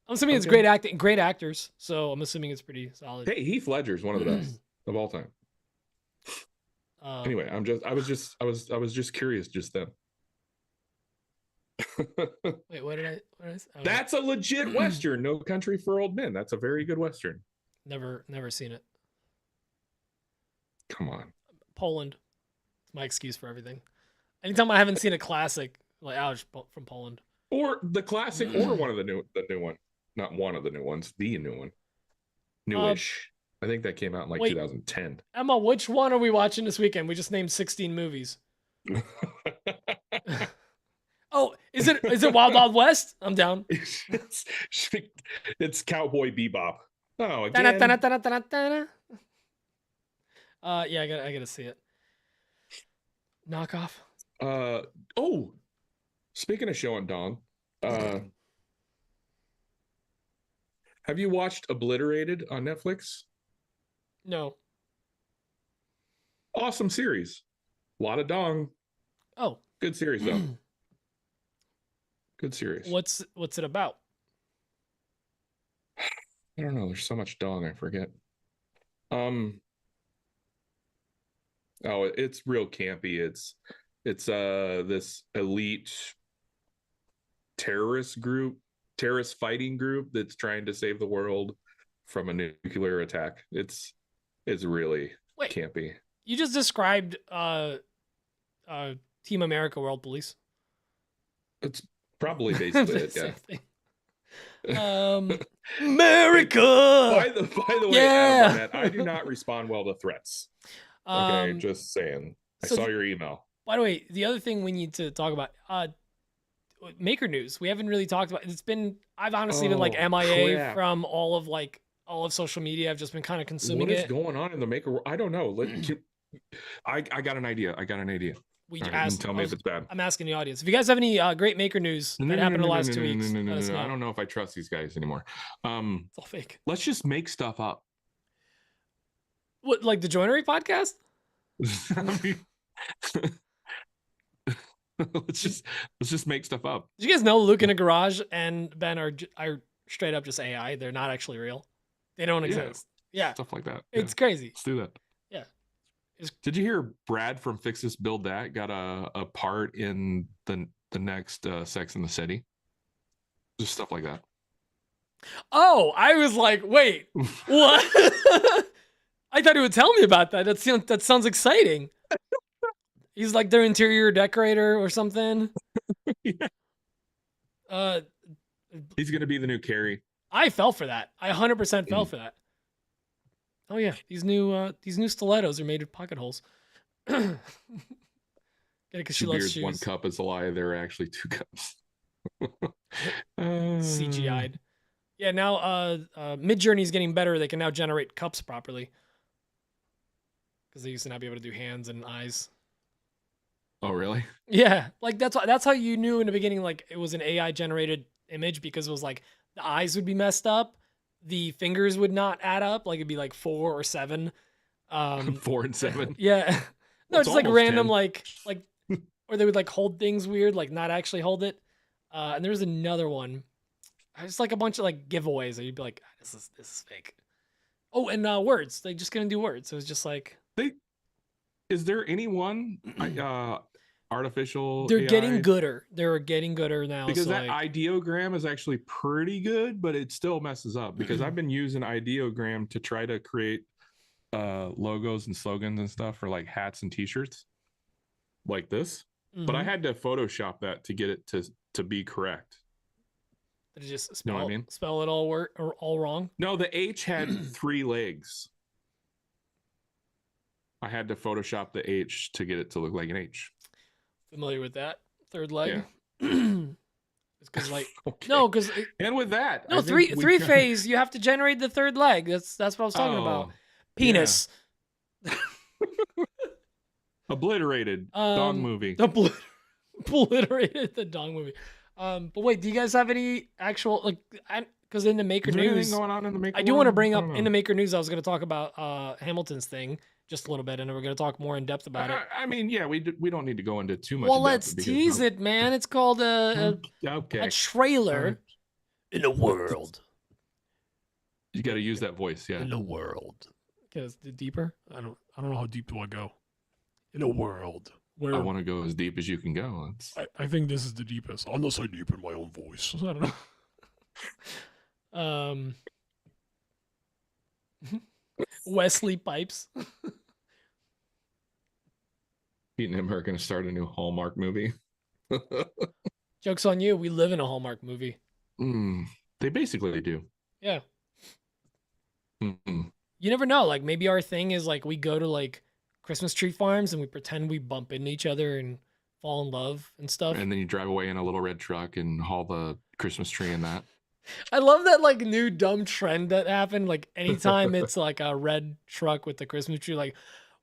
I'm assuming it's Okay. great acting, great actors. So I'm assuming it's pretty solid. Hey, Heath Ledger is one of the best of all time. Anyway, I was just curious just then. Wait, what did I say? Oh, That's a legit Western. No Country for Old Men. That's a very good Western. never seen it. Come on. Poland. It's my excuse for everything. Anytime I haven't seen a classic, like from Poland. Or the classic, or one of the new one. Not one of the new ones, the new one. Newish. I think that came out in like wait. 2010. Emma, which one are we watching this weekend? We just named 16 movies. Oh, is it Wild Wild West? I'm down. it's Cowboy Bebop. Oh, again. Yeah, I gotta see it. Knockoff. Oh, speaking of showing Dong, have you watched Obliterated on Netflix? No. Awesome series. A lot of Dong. Oh. Good series though. Good series. What's it about? I don't know. There's so much Dong, I forget. Oh, it's real campy. It's this elite terrorist fighting group that's trying to save the world from a nuclear attack. It's really campy. You just described Team America World Police. It's probably basically it, yeah. America. By the way, Yeah. Adam, I do not respond well to threats. Okay, just saying. I so saw the- your email. By the way, the other thing we need to talk about, Maker News. We haven't really talked about. I've honestly been like Oh, MIA crap. from all of social media. I've just been kind of consuming What is it. going on in the maker world? I don't know. I got an idea. We All right, asked. tell me if it's bad. I'm asking the audience. If you guys have any great Maker News that happened in the last 2 weeks, let us know. I don't know if I trust these guys anymore. It's all fake. Let's just make stuff up. What, like the Joinery podcast? I mean, let's just make stuff up. Did you guys know Luke in a Garage and Ben are straight up just AI? They're not actually real. They don't exist. Yeah, Stuff like that. it's crazy. Let's do that. Yeah. Did you hear Brad from Fix This Build That got a part in the next Sex in the City? Just stuff like that. Oh, I was like, wait, what? I thought he would tell me about that. That sounds exciting. He's like their interior decorator or something. Yeah. He's gonna be the new Carrie. I fell for that. I 100% fell for that. Oh yeah, these new stilettos are made with pocket holes. Get it? Because she Two loves beers, shoes. one cup is a lie. There are actually two cups. CGI'd. Yeah, now Midjourney is getting better. They can now generate cups properly. Because they used to not be able to do hands and eyes. Oh really? Yeah, like that's how you knew in the beginning, like it was an AI generated image, because it was like the eyes would be messed up, the fingers would not add up, like it'd be like 4 or 7. 4 and 7. Yeah, no, It's just like almost random 10. like, or they would like hold things weird, like not actually hold it. And there's another one. It's like a bunch of like giveaways that you'd be like, this is fake. Oh, and words. They just gonna do words. So it was just like Is there anyone artificial? they're AI? getting gooder. They're getting gooder now. Because so that like, ideogram is actually pretty good, but it still messes up. Because I've been using ideogram to try to create logos and slogans and stuff for like hats and T-shirts, like this. But I had to Photoshop that to get it to be correct. Did it just Know what I mean? spell it all wrong? No, the H had 3 legs. I had to Photoshop the H to get it to look like an H. Familiar with that third leg? Yeah. It's because like Okay. no, because And with that, no I think we three got- phase. You have to generate the third leg. That's what I was talking about. Oh, Penis. Obliterated dong movie. Obliterated the dong movie. But wait, do you guys have any actual like? Because in the Maker Is there anything News, going on in the Maker I do want to world? bring I up don't in the know. Maker News. I was going to talk about Hamilton's thing just a little bit, and then we're going to talk more in depth about it. I mean, yeah, we don't need to go into too much. Well, in let's depth because tease it, man. It's called Okay, a trailer. In the world. you got to use that voice. Yeah. In the world. Because deeper. I don't know how deep do I go. In a world where I want to go as deep as you can go. It's, I think this is the deepest. I'm not so deep in my own voice. I don't know. Wesley Pipes. Pete and him are going to start a new Hallmark movie. Joke's on you. We live in a Hallmark movie. They basically do. Yeah. Mm-mm. You never know. Like maybe our thing is like we go to like Christmas tree farms and we pretend we bump into each other and fall in love and stuff. And then you drive away in a little red truck and haul the Christmas tree in that. I love that like new dumb trend that happened. Like anytime it's like a red truck with the Christmas tree, like,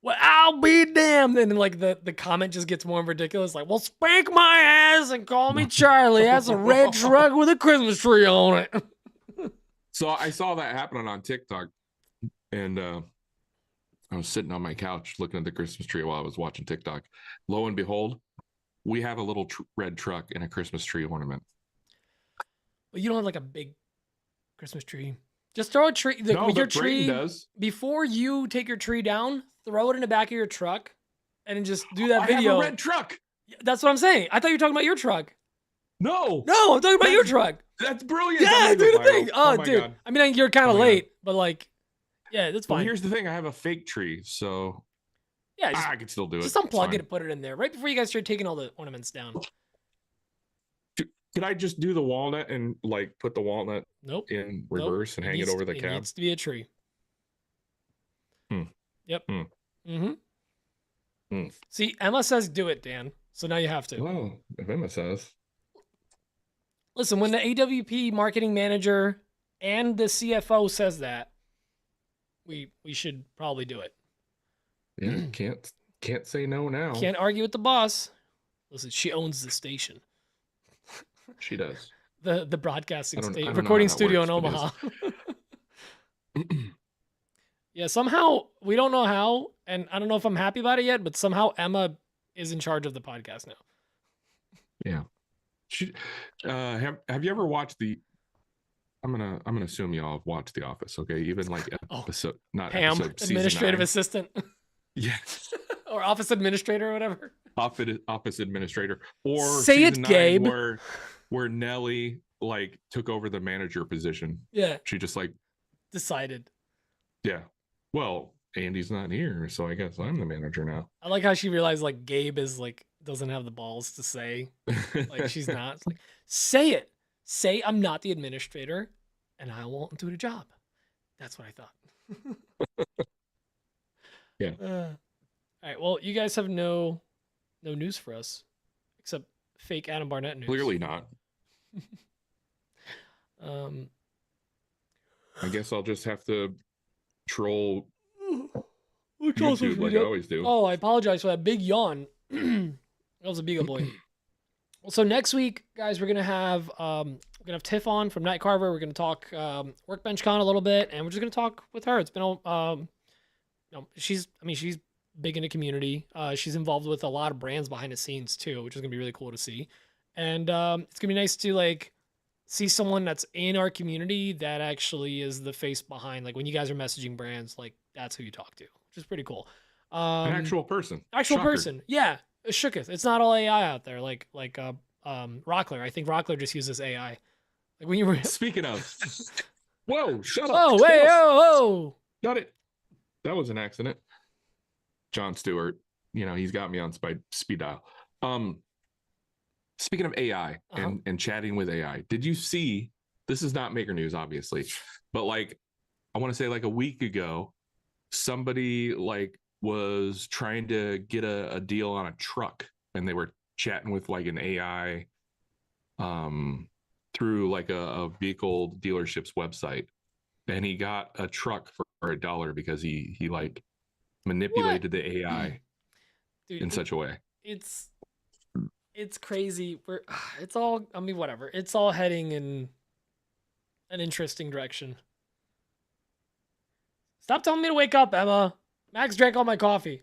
well, I'll be damned. And then like the comment just gets more ridiculous. Like, well, spank my ass and call me Charlie. That's a red truck with a Christmas tree on it. So I saw that happening on TikTok, and I was sitting on my couch looking at the Christmas tree while I was watching TikTok. Lo and behold, we have a little red truck and a Christmas tree ornament. But you don't have like a big Christmas tree. Just throw a tree. Like, No, with your but Brayden tree does. before you take your tree down. Throw it in the back of your truck, and then just do that I video. have a red truck. That's what I'm saying. I thought you were talking about your truck. No, No, I'm talking about your That's- truck. that's brilliant. Yeah, That do made it the viral. thing. Oh, my dude. God. I mean, you're kind Oh of my God. late, but like, yeah, that's Well, fine. here's the thing: I have a fake tree, so Yeah, just, I can still do it. just It's unplug fine. it and put it in there right before you guys start taking all the ornaments down. Could I just do the walnut and like put the walnut Nope. in Nope. reverse and hang it over the It cab? needs to be a tree. Hmm. Yep. Hmm. Mm-hmm. See, Emma says do it, Dan. So now you have to. Well, if Emma says. Listen, when the AWP marketing manager and the CFO says that, we should probably do it. Yeah, can't say no now. Can't argue with the boss. Listen, she owns the station. She does. The broadcasting I don't know recording how that studio in works, but Omaha. Yeah, somehow we don't know how, and I don't know if I'm happy about it yet, but somehow Emma is in charge of the podcast now. Yeah. She, have you ever watched the? I'm gonna assume y'all have watched The Office, okay? Even like episode, not Pam, episode, season administrative 9. assistant, Yeah, or office administrator, or whatever. office administrator, or Say it, season 9 Gabe. where Nellie like took over the manager position. Yeah, She just like decided. yeah. Well, Andy's not here, so I guess I'm the manager now. I like how she realized like Gabe is like doesn't have the balls to say like she's not. It's like say it. Say I'm not the administrator, and I won't do the job. That's what I thought. Yeah. All right. Well, you guys have no news for us, except fake Adam Barnett news. Clearly not. I guess I'll just have to troll YouTube like I always do. Oh, I apologize for that big yawn. That was a Beagle boy. Well, so next week, guys, we're gonna have Tiff on from Night Carver. We're gonna talk Workbench Con a little bit, and we're just gonna talk with her. It's been she's big into community. She's involved with a lot of brands behind the scenes too, which is gonna be really cool to see. And it's gonna be nice to like see someone that's in our community that actually is the face behind, like when you guys are messaging brands, like that's who you talk to, which is pretty cool. An actual person. Actual Shocker. person. Yeah. Shooketh. It's not all AI out there. Like Rockler. I think Rockler just uses AI. Like when you were Speaking of, whoa, shut up. oh, wait, oh. Got it. That was an accident. John Stewart, he's got me on speed dial. Speaking of AI and chatting with AI, did you see, this is not Maker News, obviously, but like, I want to say like a week ago, somebody like was trying to get a deal on a truck, and they were chatting with like an AI through like a vehicle dealership's website, and he got a truck for $1 because he like manipulated the AI in such a way. It's crazy. It's all, whatever. It's all heading in an interesting direction. Stop telling me to wake up, Emma. Max drank all my coffee.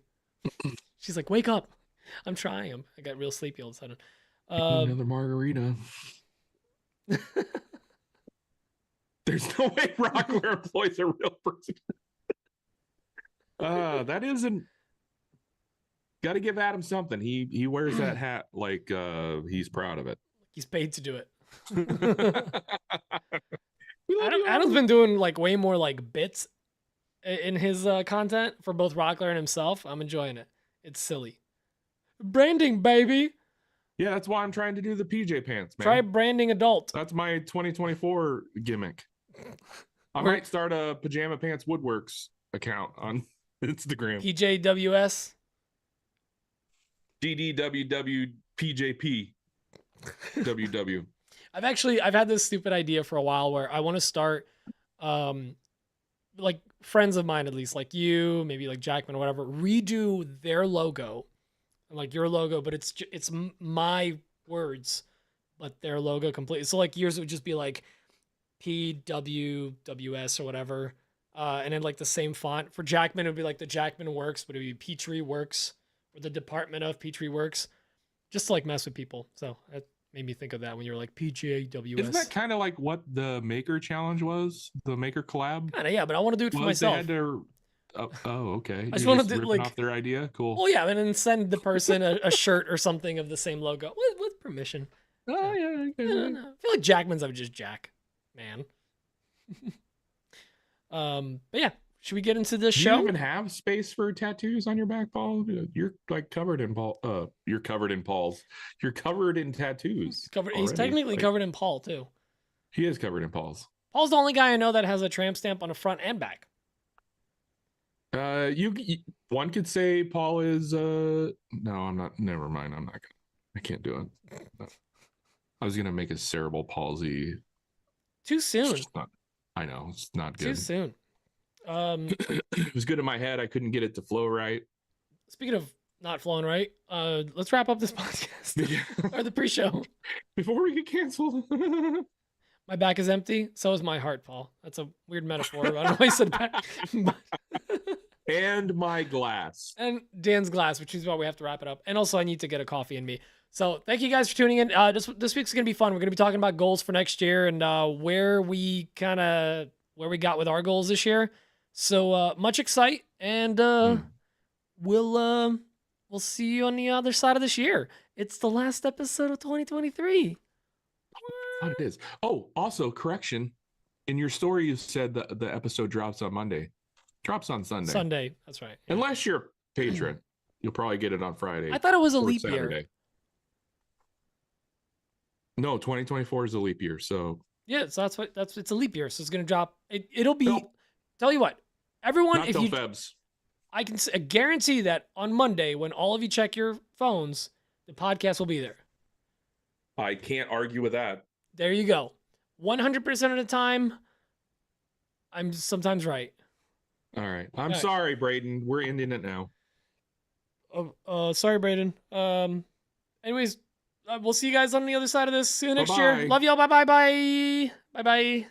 She's like, wake up. I'm trying. I got real sleepy all of a sudden. Another margarita. There's no way Rockler employs a real person. That isn't. Got to give Adam something. He wears that hat like he's proud of it. He's paid to do it. Adam's been doing like way more like bits in his content for both Rockler and himself. I'm enjoying it. It's silly. Branding, baby. Yeah, that's why I'm trying to do the PJ pants, man. Try branding adult. That's my 2024 gimmick. I might start a Pajama Pants Woodworks account on Instagram. PJWS. DDWWPJP. WW. I've had this stupid idea for a while where I want to start like friends of mine, at least like you, maybe like Jackman or whatever, redo their logo, like your logo, but it's my words, but their logo completely. So like yours would just be like PWWS or whatever, and then like the same font. For Jackman, it would be like the Jackman Works, but it would be Petrie Works, or the Department of Petrie Works, just to like mess with people. So that made me think of that when you were like PJWS. Isn't that kind of like what the Maker Challenge was? The Maker collab? Kinda, yeah, but I want to do it for myself. They had to, okay. I just want to do like off their idea. Cool. Well, yeah, and then send the person a shirt or something of the same logo with permission. Oh yeah. I feel like Jackman's just Jack, man. But yeah, should we get into this show? Do you even have space for tattoos on your back, Paul? You're like covered in Paul. You're covered in Paul's. You're covered in tattoos. He's technically covered in Paul too. He is covered in Paul's. Paul's the only guy I know that has a tramp stamp on the front and back. One could say Paul is no, I'm not. Never mind. I'm not gonna. I can't do it. I was gonna make a cerebral palsy. Too It's soon. just not. I know it's not Too good. soon. It was good in my head. I couldn't get it to flow right. Speaking of not flowing right, let's wrap up this podcast or the pre-show. Before we get canceled. My back is empty. So is my heart, Paul. That's a weird metaphor. I don't know why I said back. And my glass. And Dan's glass, which is why we have to wrap it up. And also, I need to get a coffee in me. So thank you guys for tuning in. This week's gonna be fun. We're gonna be talking about goals for next year and where we got with our goals this year. So much excite, and we'll see you on the other side of this year. It's the last episode of 2023. Oh, it is. Oh, also correction. In your story, you said that the episode drops on Monday. Drops on Sunday. Sunday. That's right. Yeah. Unless you're a patron, you'll probably get it on Friday. I thought it was a or leap Saturday. year. No, 2024 is a leap year. So Yeah, so it's a leap year. So it's gonna drop. It'll be. Nope. Tell you what, everyone, not if till you, Febs. I can guarantee that on Monday when all of you check your phones, the podcast will be there. I can't argue with that. There you go. 100% of the time, I'm sometimes right. All right. I'm All right. sorry, Braden. We're ending it now. Sorry, Braden. Anyways, we'll see you guys on the other side of this. See you next year. Bye-bye. Love y'all. Bye bye bye. Bye bye.